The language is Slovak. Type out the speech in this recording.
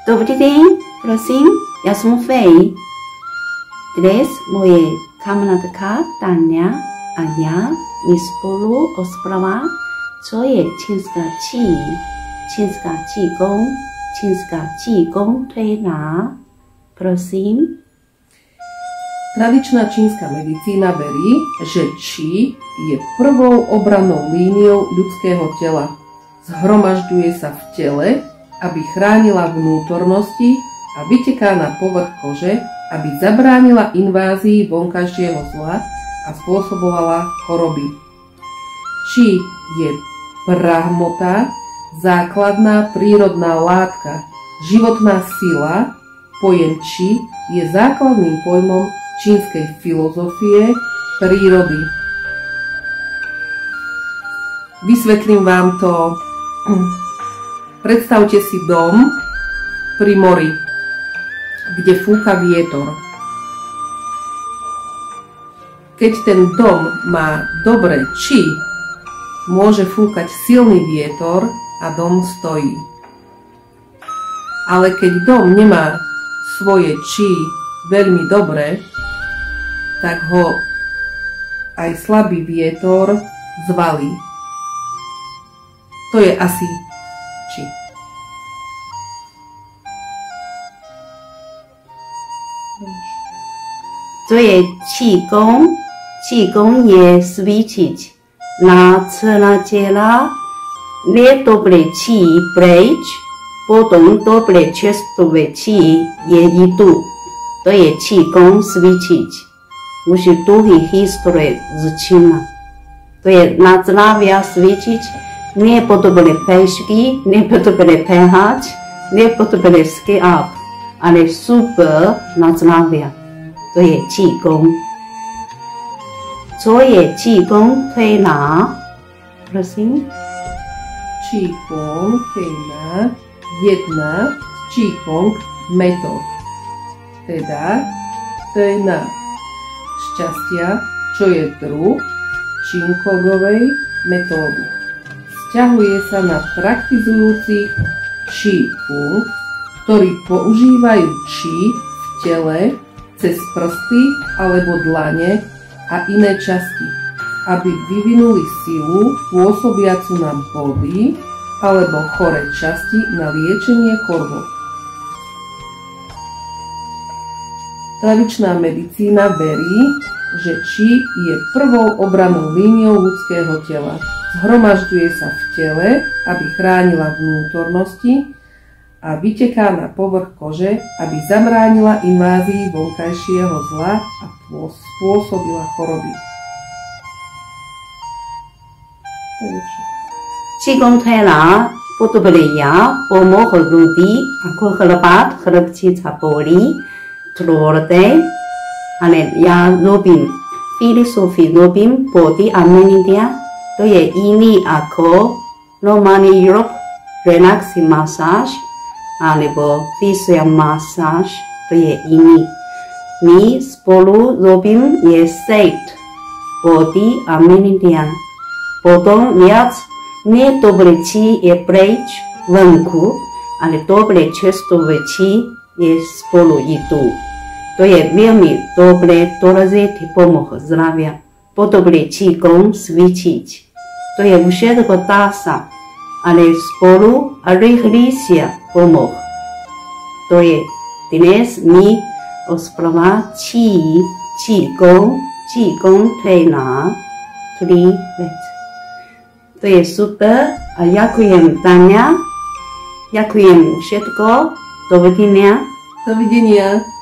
Dobrý den, prosím, já jsem Fej. Dnes moje kamarádka Tania a já my spolu ospraváme, co je čínská qi, čínská qigong, čínská qigong tréna. Prosím. Tradičná čínska medicína verí, že qi je prvou obrannou líniou ľudského tela. Zhromažďuje sa v tele, aby chránila vnútornosti a vyteká na povrch kože, aby zabránila invázii vonkajšieho zla a spôsobovala choroby. Qi je prahmota, základná prírodná látka, životná sila. Pojem qi je základným pojmom čínskej filozofie prírody. Vysvetlím vám to. Predstavte si dom pri mori, kde fúka vietor. Keď ten dom má dobré qi, môže fúkať silný vietor a dom stojí. Ale keď dom nemá svoje qi veľmi dobre, tak ho aj slabý vietor zvalí. To je asi qi. To je qigong, qigong je cvičiť na celé tela, nedobre qi preč, potom dobre čerstvé qi je jdu. To je qigong cvičiť. Už dlhý historie z Číny. To je na zdravie cvičiť, nepotrebné pešky, nepotrebné behať, nepotrebné ski-up, ale super na zdravie. To je qigong. Co je qigong tréna? Prosím. Qigong tréna jedna z qigong metód. Teda tréna šťastia, čo je druh qigongové metódy. Vzťahuje sa na praktizujúcich qigong, ktorí používajú qi v tele cez prsty alebo dlane a iné časti, aby vyvinuli silu pôsobiacu na body alebo choré časti na liečenie chorôb. Tradičná medicína verí, že qi je prvou obrannou líniou ľudského tela. Zhromažďuje sa v tele, aby chránila vnútornosti a vyteká na povrch kože, aby zabránila invázii vonkajšieho zla a spôsobila choroby. Qigong tréna podporuje pomoc ľudí ako chrbát, chrbtica bolí, tvrde, ale ja robím filozofii, robím body a meditation. To je iný ako normálny job, relaxy masáž alebo fyzioterapický masáž, to je iný. My spolu robím je set, body a meditation. Potom viac nedobre qi je preč vonku, ale dobre čerstvé qi je spolu idú. To je veľmi dobre dôležitý pomoc zdravia. Podobne qigong cvičiť. To je všetko dá sa, ale spolu a rýchlejšia pomoc. To je dnes my ospraváme qigong tréna 3 veci. To je super a ďakujem Tania, ďakujem všetko, dovidenia. Dovidenia.